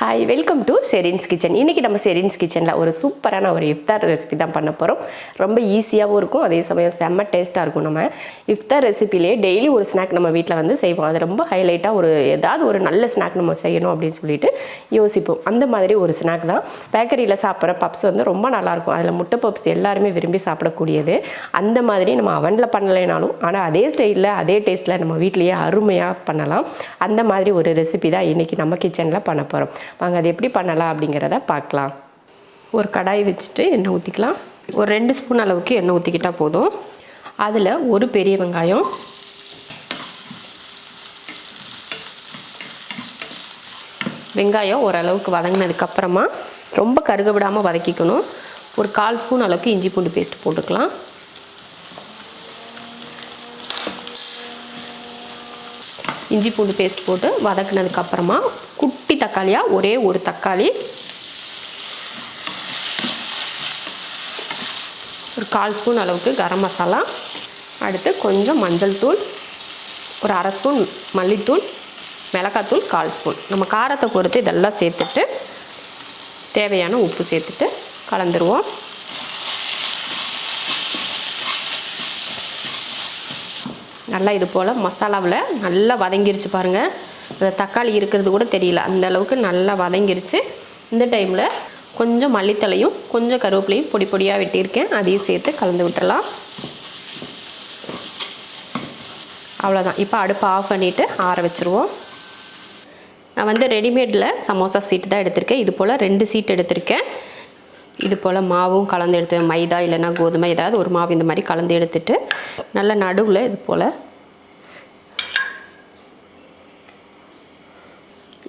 Hi, welcome to Sherin's kitchen. இன்றைக்கி நம்ம ஷெரின்ஸ் கிச்சனில் ஒரு சூப்பரான ஒரு இஃப்தார் ரெசிபி தான் பண்ண போகிறோம். ரொம்ப ஈஸியாகவும் இருக்கும், அதே சமயம் செம்ம டேஸ்ட்டாக இருக்கும். நம்ம இஃப்தார் ரெசிபிலே டெய்லி ஒரு ஸ்நாக் நம்ம வீட்டில் வந்து செய்வோம். அது ரொம்ப ஹைலைட்டாக ஏதாவது ஒரு நல்ல ஸ்நாக் நம்ம செய்யணும் அப்படின்னு சொல்லிட்டு யோசிப்போம். அந்த மாதிரி ஒரு ஸ்நாக் தான் பேக்கரியில் சாப்பிட்ற பப்ஸ் வந்து ரொம்ப நல்லாயிருக்கும். அதில் முட்டை பப்ஸ் எல்லாருமே விரும்பி சாப்பிடக்கூடியது. அந்த மாதிரி நம்ம அவனில் பண்ணலைனாலும் ஆனால் அதே ஸ்டைலில் அதே டேஸ்ட்டில் நம்ம வீட்லேயே அருமையாக பண்ணலாம். அந்த மாதிரி ஒரு ரெசிபி தான் இன்றைக்கி நம்ம கிச்சனில் பண்ண போகிறோம். வாங்க அது எப்படி பண்ணலாம் அப்படிங்கிறத பார்க்கலாம். ஒரு கடாய் வச்சுட்டு எண்ணெய் ஊற்றிக்கலாம். ஒரு 2 ஸ்பூன் அளவுக்கு எண்ணெய் ஊற்றிக்கிட்டால் போதும். அதில் ஒரு பெரிய வெங்காயம், வெங்காயம் ஓரளவுக்கு வதங்கினதுக்கப்புறமா ரொம்ப கருக விடாமல் வதக்கிக்கணும். ஒரு 1/4 ஸ்பூன் அளவுக்கு இஞ்சி பூண்டு பேஸ்ட் போட்டுக்கலாம். இஞ்சி பூண்டு பேஸ்ட் போட்டு வதக்கினதுக்கப்புறமா குட்டி தக்காளியாக ஒரே ஒரு தக்காளி, ஒரு 1/4 ஸ்பூன் அளவுக்கு கரம் மசாலா, அடுத்து கொஞ்சம் மஞ்சள் தூள், ஒரு 1/2 ஸ்பூன் மல்லித்தூள், மிளகாத்தூள் 1/4 ஸ்பூன். நம்ம காரத்தை பொறுத்து இதெல்லாம் சேர்த்துட்டு தேவையான உப்பு சேர்த்துட்டு கலந்துருவோம். நல்லா இது போல் மசாலாவில் நல்லா வதங்கிருச்சு பாருங்கள். அந்த தக்காளி இருக்கிறது கூட தெரியல, அந்த அளவுக்கு நல்லா வதங்கிருச்சு. இந்த டைமில் கொஞ்சம் மல்லித்தலையும் கொஞ்சம் கருவேப்பிலையும் பொடி பொடியாக வெட்டியிருக்கேன், அதையும் சேர்த்து கலந்து விட்டுறலாம். அவ்வளோதான். இப்போ அடுப்பை ஆஃப் பண்ணிவிட்டு ஆற வச்சுருவோம். நான் வந்து ரெடிமேடில் சமோசா சீட்டு தான் எடுத்திருக்கேன். இது போல் 2 சீட் எடுத்திருக்கேன். இது போல் மாவும் கலந்து எடுத்து, மைதா இல்லைன்னா கோதுமை ஏதாவது ஒரு மாவு இந்த மாதிரி கலந்து எடுத்துட்டு நல்லா நடுவில் இது போல்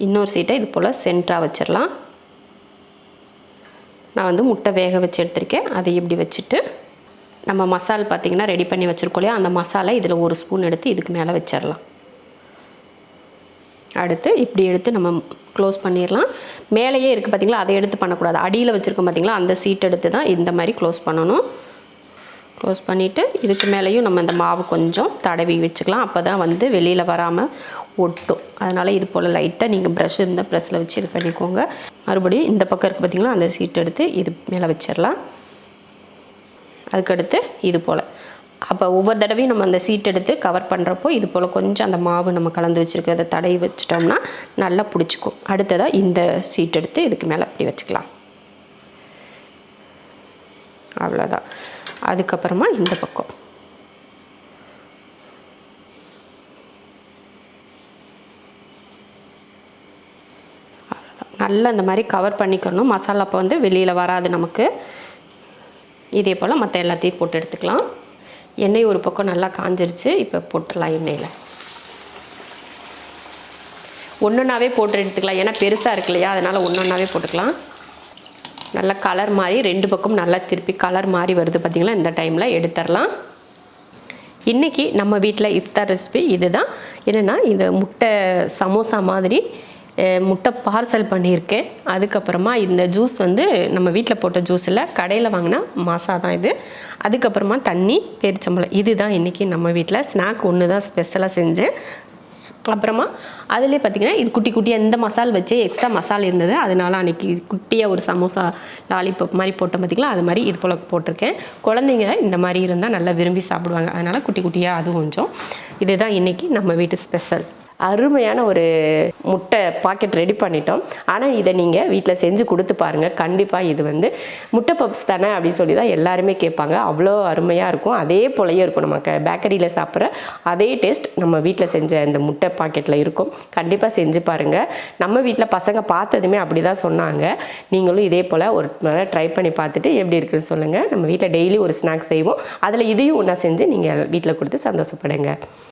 இன்னொரு சீட்டை இது போல் சென்டராக வச்சிடலாம். நான் வந்து முட்டை வேக வச்சு எடுத்திருக்கேன். அதை இப்படி வச்சுட்டு நம்ம மசாலா பார்த்திங்கன்னா ரெடி பண்ணி வச்சுருக்கோம் இல்லையா, அந்த மசாலா இதில் 1 ஸ்பூன் எடுத்து இதுக்கு மேலே வச்சிடலாம். அடுத்து இப்படி எடுத்து நம்ம க்ளோஸ் பண்ணிடலாம். மேலேயே இருக்குது பார்த்திங்களா, அதை எடுத்து பண்ணக்கூடாது. அடியில் வச்சுருக்கோம் பார்த்திங்களா, அந்த சீட் எடுத்து தான் இந்த மாதிரி க்ளோஸ் பண்ணணும். க்ளோஸ் பண்ணிவிட்டு இதுக்கு மேலேயும் நம்ம இந்த மாவு கொஞ்சம் தடவி வச்சுக்கலாம். அப்போ தான் வந்து வெளியில் வராமல் ஒட்டும். அதனால் இது போல் லைட்டாக நீங்கள் ப்ரஷ் இருந்தால் ப்ரெஷ்ஷில் வச்சு இது பண்ணிக்கோங்க. மறுபடியும் இந்த பக்கம் இருக்குது பார்த்திங்களா, அந்த சீட் எடுத்து இது மேலே வச்சிடலாம். அதுக்கடுத்து இது போல் அப்போ ஒவ்வொரு தடவையும் நம்ம அந்த சீட் எடுத்து கவர் பண்ணுறப்போ இது போல் கொஞ்சம் அந்த மாவு நம்ம கலந்து வச்சுருக்கிறத தடவி வச்சிட்டோம்னா நல்லா பிடிச்சிக்கும். அடுத்ததாக இந்த சீட் எடுத்து இதுக்கு மேலே அப்படி வச்சுக்கலாம். அவ்வளோதான். அதுக்கப்புறமா இந்த பக்கம் அவ்வளோதான். நல்லா இந்த மாதிரி கவர் பண்ணிக்கணும். மசாலா அப்போ வந்து வெளியில் வராது நமக்கு. இதே போல் மற்ற எல்லாத்தையும் போட்டு எடுத்துக்கலாம். எண்ணெய் ஒரு பக்கம் நல்லா காஞ்சிருச்சு. இப்போ போட்டுடலாம் எண்ணெயில். ஒன்றொன்னாவே போட்டு எடுத்துக்கலாம், ஏன்னா பெருசாக இருக்கு இல்லையா, அதனால் ஒன்றொன்னாவே போட்டுக்கலாம். நல்லா கலர் மாதிரி 2 பக்கம் நல்லா திருப்பி கலர் மாதிரி வருது பார்த்திங்களா, இந்த டைமில் எடுத்துடலாம். இன்றைக்கி நம்ம வீட்டில் இஃப்தார் ரெசிபி இது தான். என்னென்னா இந்த முட்டை சமோசா மாதிரி முட்டை பார்சல் பண்ணியிருக்கேன். அதுக்கப்புறமா இந்த ஜூஸ் வந்து நம்ம வீட்டில் போட்ட ஜூஸ் இல்லை, கடையில் வாங்கினா மாசா தான் இது. அதுக்கப்புறமா தண்ணி, பேரிச்சம்பழம், இது தான் இன்றைக்கி நம்ம வீட்டில் ஸ்நாக். ஒன்று தான் ஸ்பெஷலாக செஞ்சேன். அப்புறமா அதிலே பார்த்திங்கன்னா இது குட்டி குட்டியாக இந்த மசால் வச்சு எக்ஸ்ட்ரா மசால் இருந்தது, அதனால அன்றைக்கி குட்டியாக ஒரு சமோசா லாலிபப் மாதிரி போட்டோம் பார்த்திங்களா, அது மாதிரி இது போல் போட்டிருக்கேன். குழந்தைங்க இந்த மாதிரி இருந்தால் நல்லா விரும்பி சாப்பிடுவாங்க, அதனால் குட்டி குட்டியாக அது கொஞ்சம். இதுதான் இன்றைக்கி நம்ம வீட்டு ஸ்பெஷல். அருமையான ஒரு முட்டை பாக்கெட் ரெடி பண்ணிட்டோம். ஆனால் இதை நீங்கள் வீட்டில் செஞ்சு கொடுத்து பாருங்கள். கண்டிப்பாக இது வந்து முட்டை பப்ஸ் தானே அப்படின்னு சொல்லி தான் எல்லாருமே கேட்பாங்க. அவ்வளோ அருமையாக இருக்கும். அதே போலயே இருக்கும். நமக்கு பேக்கரியில் சாப்பிட்ற அதே டேஸ்ட் நம்ம வீட்டில் செஞ்ச இந்த முட்டை பாக்கெட்டில் இருக்கும். கண்டிப்பாக செஞ்சு பாருங்கள். நம்ம வீட்டில் பசங்க பார்த்ததுமே அப்படி தான் சொன்னாங்க. நீங்களும் இதே போல் ஒரு ட்ரை பண்ணி பார்த்துட்டு எப்படி இருக்குன்னு சொல்லுங்கள். நம்ம வீட்டில் டெய்லி ஒரு ஸ்நாக்ஸ் செய்வோம், அதில் இதையும் ஒன்றா செஞ்சு நீங்கள் வீட்டில் கொடுத்து சந்தோஷப்படுங்க.